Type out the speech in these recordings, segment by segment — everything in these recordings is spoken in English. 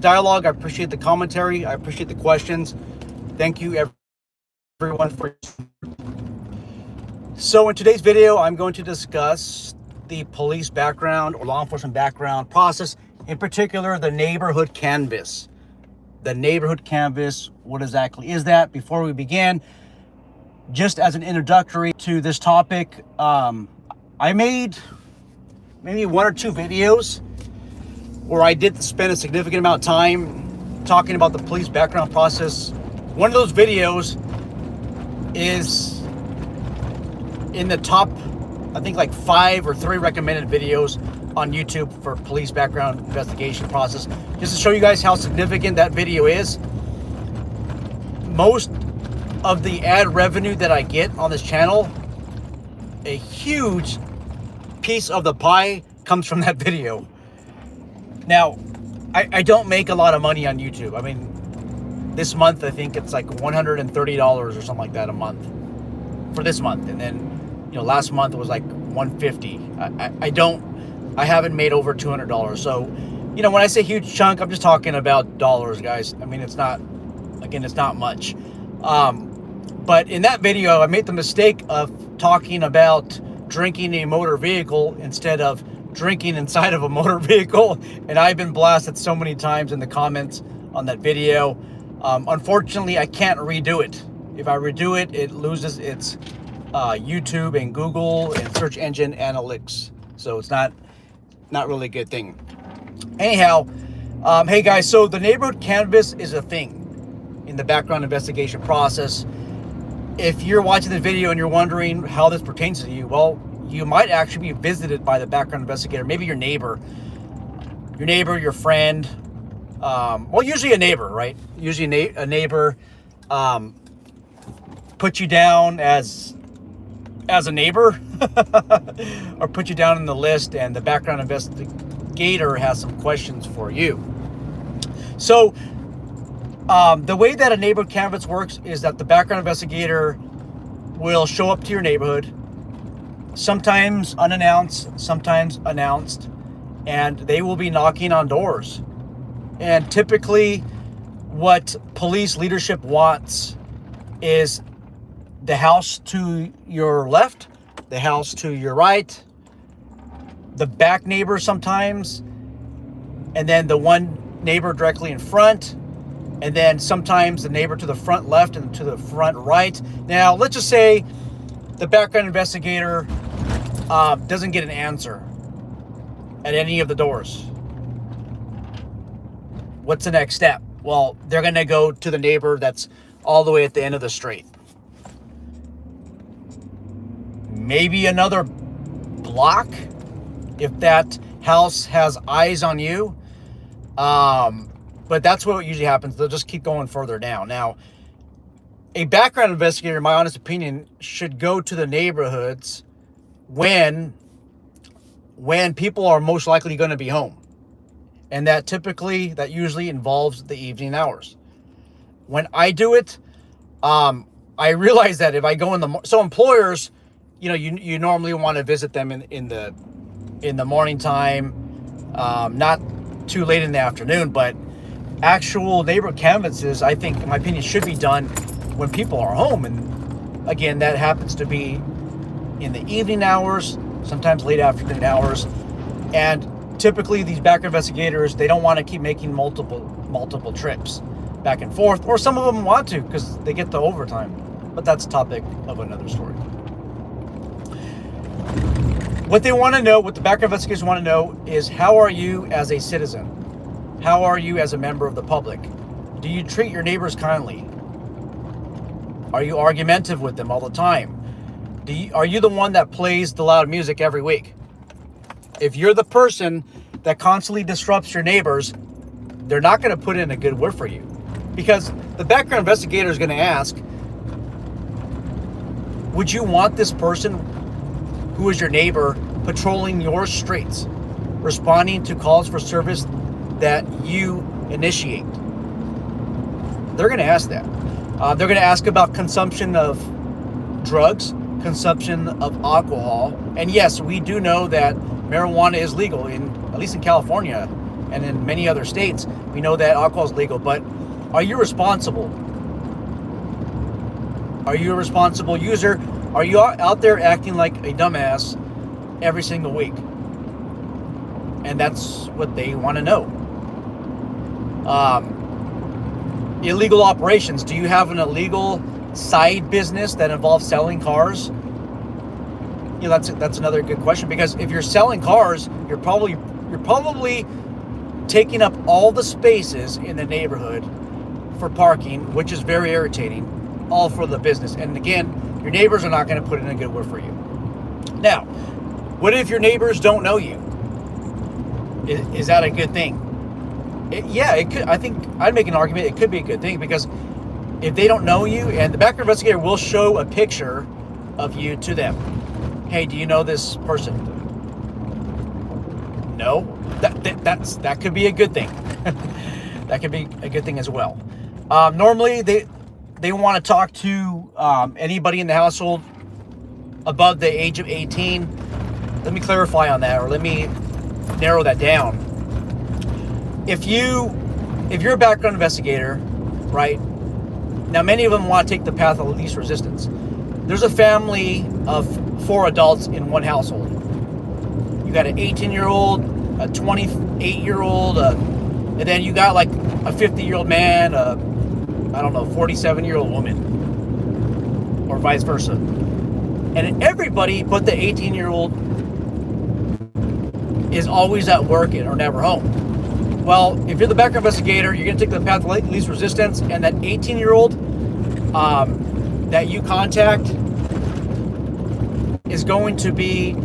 dialogue. I appreciate the commentary. I appreciate the questions. Thank you, everyone, for. So, in today's video, I'm going to discuss the police background or law enforcement background process, in particular, the neighborhood canvass. The neighborhood canvass, what exactly is that? Before we begin, just as an introductory to this topic, I made maybe one or two videos where I did spend a significant amount of time talking about the police background process. One of those videos is in the top, I think like 5 or 3 recommended videos on YouTube for police background investigation process. Just to show you guys how significant that video is. Most of the ad revenue that I get on this channel, a huge piece of the pie comes from that video. Now, I don't make a lot of money on YouTube. I mean, this month I think it's like $130 or something like that a month for this month, and then last month it was like $150. I haven't made over $200. So when I say huge chunk, I'm just talking about dollars, guys. I mean, it's not much. But in that video, I made the mistake of talking about drinking a motor vehicle instead of drinking inside of a motor vehicle, and I've been blasted so many times in the comments on that video. Unfortunately, I can't redo it. If I redo it, it loses its YouTube and Google and search engine analytics, so it's not really a good thing. Anyhow, hey guys, so the neighborhood canvass is a thing in the background investigation process. If you're watching this video and you're wondering how this pertains to you, well, you might actually be visited by the background investigator. Maybe your neighbor, your friend. Well, usually a neighbor, right? Usually a neighbor put you down as a neighbor or put you down in the list, and the background investigator has some questions for you. So the way that a neighborhood canvass works is that the background investigator will show up to your neighborhood, sometimes unannounced, sometimes announced, and they will be knocking on doors. And typically what police leadership wants is the house to your left, the house to your right, the back neighbor sometimes, and then the one neighbor directly in front, and then sometimes the neighbor to the front left and to the front right. Now, let's just say the background investigator doesn't get an answer at any of the doors. What's the next step? Well, they're going to go to the neighbor that's all the way at the end of the street. Maybe another block if that house has eyes on you. But that's what usually happens. They'll just keep going further down. Now, a background investigator, in my honest opinion, should go to the neighborhoods when people are most likely going to be home. And that usually involves the evening hours. When I do it, I realize that if I go so employers, you normally want to visit them in the morning time, not too late in the afternoon, but actual neighborhood canvasses, I think, in my opinion, should be done when people are home. And again, that happens to be in the evening hours, sometimes late afternoon hours. And typically these background investigators, they don't want to keep making multiple trips back and forth, or some of them want to because they get the overtime, but that's a topic of another story. What they want to know, what the background investigators want to know, is how are you as a citizen? How are you as a member of the public? Do you treat your neighbors kindly? Are you argumentative with them all the time? Are you the one that plays the loud music every week? If you're the person that constantly disrupts your neighbors, they're not going to put in a good word for you, because the background investigator is going to ask, would you want this person who is your neighbor patrolling your streets, responding to calls for service that you initiate? They're going to ask that. They're going to ask about consumption of drugs, consumption of alcohol. And yes, we do know that marijuana is legal, at least in California. and in many other states, we know that alcohol is legal. But are you responsible? Are you a responsible user? Are you out there acting like a dumbass every single week? And that's what they want to know. Illegal operations. Do you have an illegal side business that involves selling cars? You know, that's another good question, because if you're selling cars, you're probably taking up all the spaces in the neighborhood for parking, which is very irritating, all for the business. And again, your neighbors are not going to put in a good word for you. Now, what if your neighbors don't know you? Is that a good thing? Yeah, it could. I think I'd make an argument it could be a good thing, because if they don't know you, and the background investigator will show a picture of you to them. Hey, do you know this person? No, that could be a good thing. That could be a good thing as well. Normally, they want to talk to anybody in the household above the age of 18. Let me clarify on that, or let me narrow that down. If you're a background investigator, right? Now, many of them want to take the path of least resistance. There's a family of 4 adults in one household. You got an 18-year-old, a 28-year-old, and then you got like a 50-year-old man, I don't know, 47-year-old woman, or vice versa. And everybody but the 18-year-old is always at work or never home. Well, if you're the background investigator, you're going to take the path of least resistance, and that 18-year-old that you contact is going to be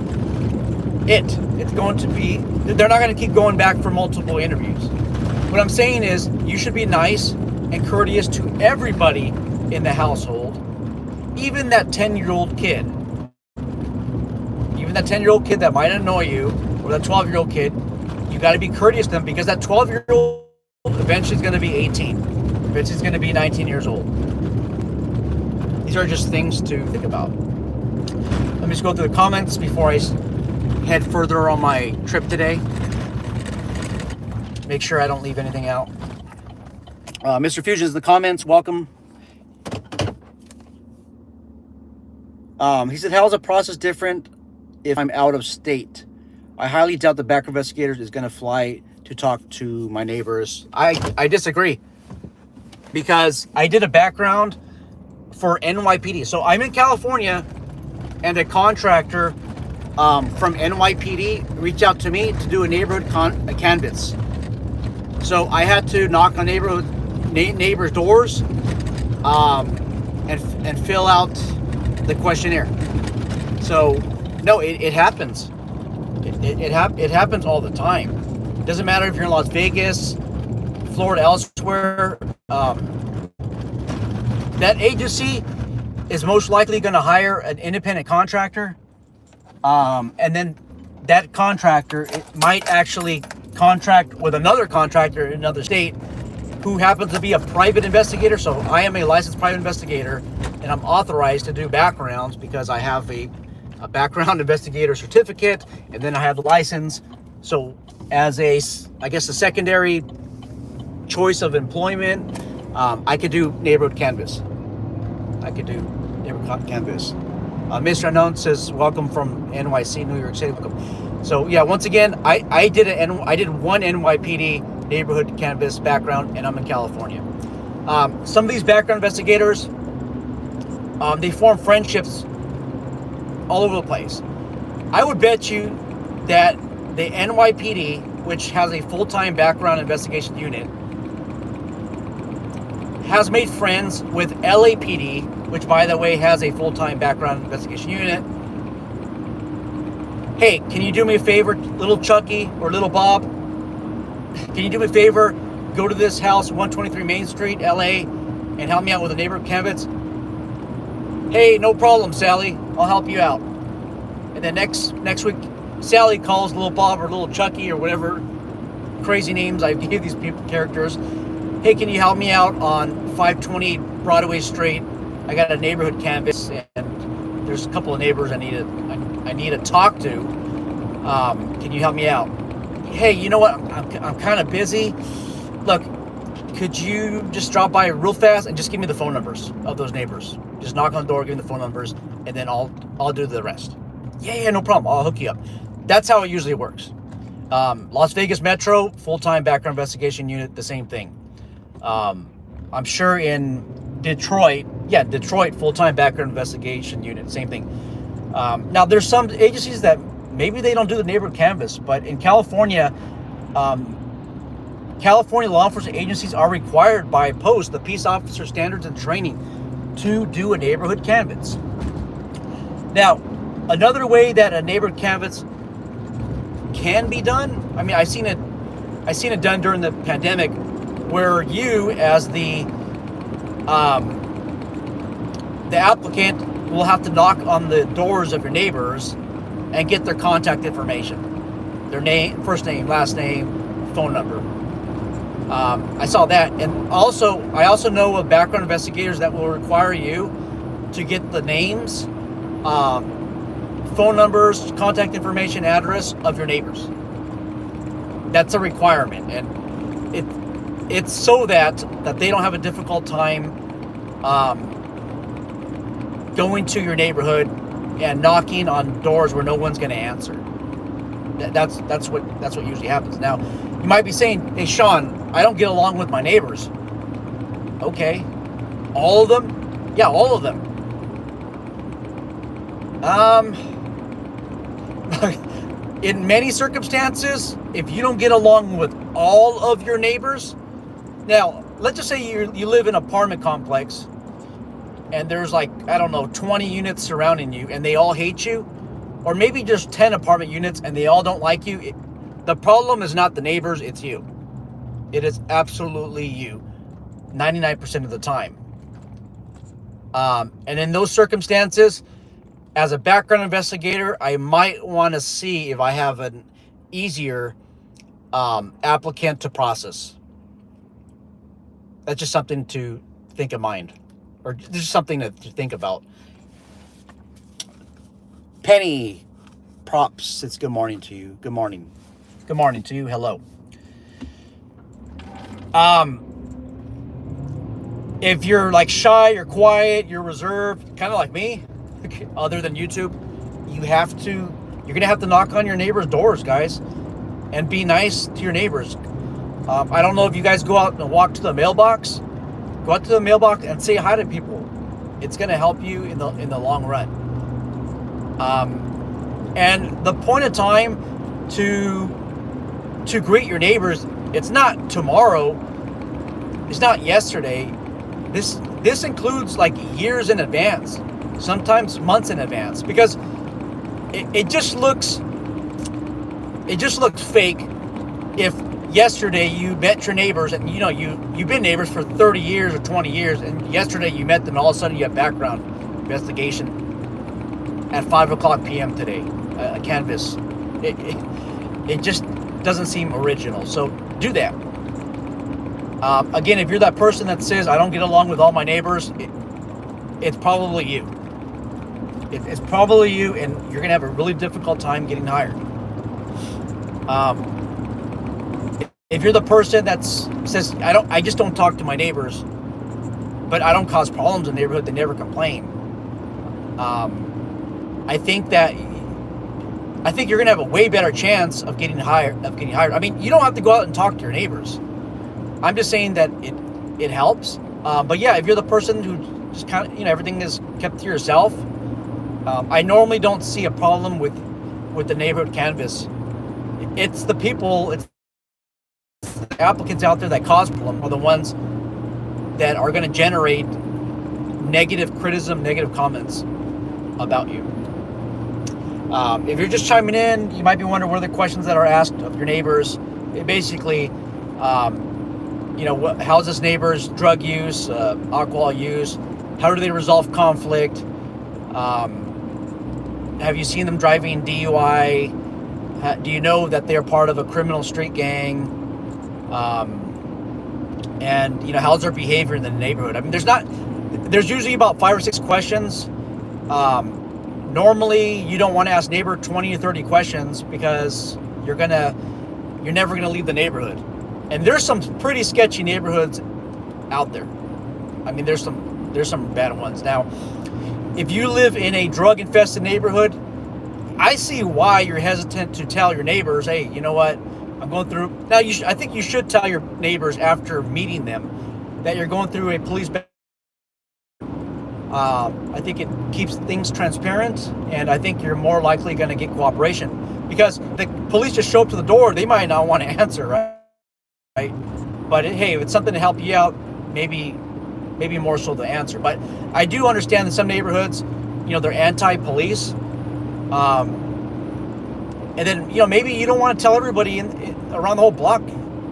it. It's going to be, they're not going to keep going back for multiple interviews. What I'm saying is, you should be nice and courteous to everybody in the household, even that 10-year-old kid. Even that 10-year-old kid that might annoy you, or that 12-year-old kid, you got to be courteous to them, because that 12-year-old eventually is going to be 18. Eventually is going to be 19 years old. These are just things to think about. Let me just go through the comments before I head further on my trip today. Make sure I don't leave anything out. Mr. Fusion is in the comments. Welcome. He said, how is the process different if I'm out of state? I highly doubt the background investigator is going to fly to talk to my neighbors. I disagree, because I did a background for NYPD. So I'm in California, and a contractor from NYPD reached out to me to do a neighborhood canvas. So I had to knock on neighbors' doors and fill out the questionnaire. So no, it happens. It happens all the time. It doesn't matter if you're in Las Vegas, Florida, elsewhere. That agency is most likely going to hire an independent contractor, and then that contractor, it might actually contract with another contractor in another state who happens to be a private investigator. So I am a licensed private investigator, and I'm authorized to do backgrounds because I have a background investigator certificate, and then I have the license. So as a secondary choice of employment, I could do neighborhood canvas. Mr. Unknown says, welcome from NYC, New York City. Welcome. So yeah, once again, I did one NYPD neighborhood canvas background, and I'm in California. Some of these background investigators, they form friendships all over the place. I would bet you that the NYPD, which has a full-time background investigation unit, has made friends with LAPD, which, by the way, has a full-time background investigation unit. Hey, can you do me a favor, little Chucky or little Bob? Can you do me a favor? Go to this house, 123 Main Street, LA, and help me out with a neighborhood canvas. Hey, no problem, Sally. I'll help you out. And then next week, Sally calls little Bob or little Chucky or whatever crazy names I gave these characters. Hey, can you help me out on 520 Broadway Street? I got a neighborhood canvas, and there's a couple of neighbors I need to talk to. Can you help me out? hey, you know what? I'm kind of busy. Look, could you just drop by real fast and just give me the phone numbers of those neighbors? Just knock on the door, give me the phone numbers, and then I'll do the rest. Yeah, no problem. I'll hook you up. That's how it usually works. Las Vegas Metro, full-time background investigation unit, the same thing. I'm sure in Detroit, full-time background investigation unit, same thing. Now, there's some agencies that maybe they don't do the neighborhood canvas, but in California, California law enforcement agencies are required by POST, the Peace Officer Standards and Training, to do a neighborhood canvas. Now, another way that a neighborhood canvas can be done, I mean, I seen it done during the pandemic, where you, as the applicant, will have to knock on the doors of your neighbors and get their contact information, their name, first name, last name, phone number. I saw that, and I also know of background investigators that will require you to get the names, phone numbers, contact information, address of your neighbors. That's a requirement, and it's so that they don't have a difficult time going to your neighborhood and knocking on doors where no one's going to answer. That's what usually happens. Now, you might be saying, "Hey, Sean, I don't get along with my neighbors." Okay, all of them? Yeah, all of them. In many circumstances, if you don't get along with all of your neighbors, now let's just say you live in an apartment complex, and there's like, I don't know, 20 units surrounding you, and they all hate you, or maybe just 10 apartment units and they all don't like you. The problem is not the neighbors, it's you. It is absolutely you, 99% of the time. And in those circumstances, as a background investigator, I might want to see if I have an easier applicant to process. That's just something to think of mind, or just something to think about. Penny Props, it's good morning to you. Good morning. Good morning to you. Hello. If you're like shy, you're quiet, you're reserved, kind of like me, other than YouTube, you're gonna have to knock on your neighbors' doors, guys, and be nice to your neighbors. I don't know if you guys go out and walk to the mailbox. Go out to the mailbox and say hi to people. It's gonna help you in the long run. And the point of time to greet your neighbors, it's not tomorrow, it's not yesterday. This includes like years in advance, sometimes months in advance, because it just looks fake if yesterday you met your neighbors and you've been neighbors for 30 years or 20 years, and yesterday you met them and all of a sudden you have background investigation at 5:00 p.m. today, a canvas. It just doesn't seem original. So do that. Again, if you're that person that says, "I don't get along with all my neighbors," it's probably you. It's probably you, and you're gonna have a really difficult time getting hired. If you're the person that says, I just don't talk to my neighbors, but I don't cause problems in the neighborhood, they never complain. I think you're gonna have a way better chance of getting hired. I mean, you don't have to go out and talk to your neighbors. I'm just saying that it helps. But yeah, if you're the person who just kind of, everything is kept to yourself, I normally don't see a problem with the neighborhood canvas. It's the people, it's the applicants out there that cause problem are the ones that are going to generate negative criticism, negative comments about you. If you're just chiming in, you might be wondering what are the questions that are asked of your neighbors. Basically, how's this neighbor's drug use, alcohol use? How do they resolve conflict? Have you seen them driving DUI? Do you know that they're part of a criminal street gang? And how's their behavior in the neighborhood? I mean, there's usually about 5 or 6 questions. Normally, you don't want to ask neighbor 20 or 30 questions because you're gonna you're never going to leave the neighborhood. And there's some pretty sketchy neighborhoods out there. I mean, there's some bad ones. Now, if you live in a drug-infested neighborhood, I see why you're hesitant to tell your neighbors, hey, you know what, I'm going through. Now, I think you should tell your neighbors after meeting them that you're going through a police. I think it keeps things transparent, and I think you're more likely going to get cooperation, because the police just show up to the door. They might not want to answer, right? But hey, if it's something to help you out, maybe more so the answer. But I do understand that some neighborhoods, they're anti-police. And then, maybe you don't want to tell everybody around the whole block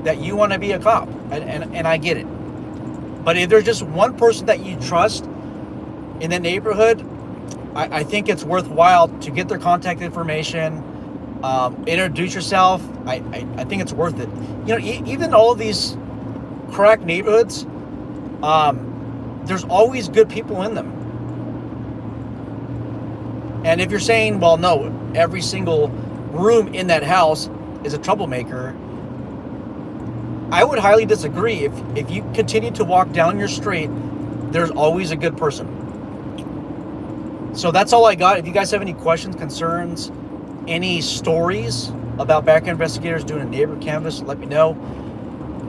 that you want to be a cop. And I get it. But if there's just one person that you trust in that neighborhood, I think it's worthwhile to get their contact information, introduce yourself. I think it's worth it. Even all of these crack neighborhoods, there's always good people in them. And if you're saying, well, no, every single room in that house is a troublemaker, I would highly disagree. If you continue to walk down your street, there's always a good person. So that's all I got. If you guys have any questions, concerns, any stories about background investigators doing a neighbor canvas, let me know.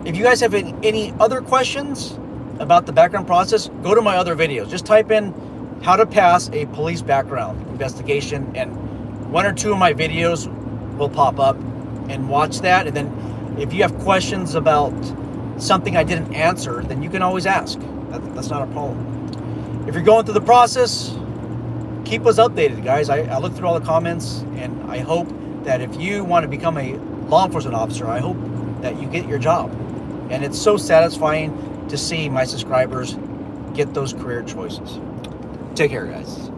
If you guys have any other questions about the background process, go to my other videos. Just type in how to pass a police background investigation, and one or two of my videos will pop up, and watch that. And then if you have questions about something I didn't answer, then you can always ask. That's not a problem. If you're going through the process, keep us updated, guys. I look through all the comments, and I hope that if you want to become a law enforcement officer, I hope that you get your job. And it's so satisfying to see my subscribers get those career choices. Take care, guys.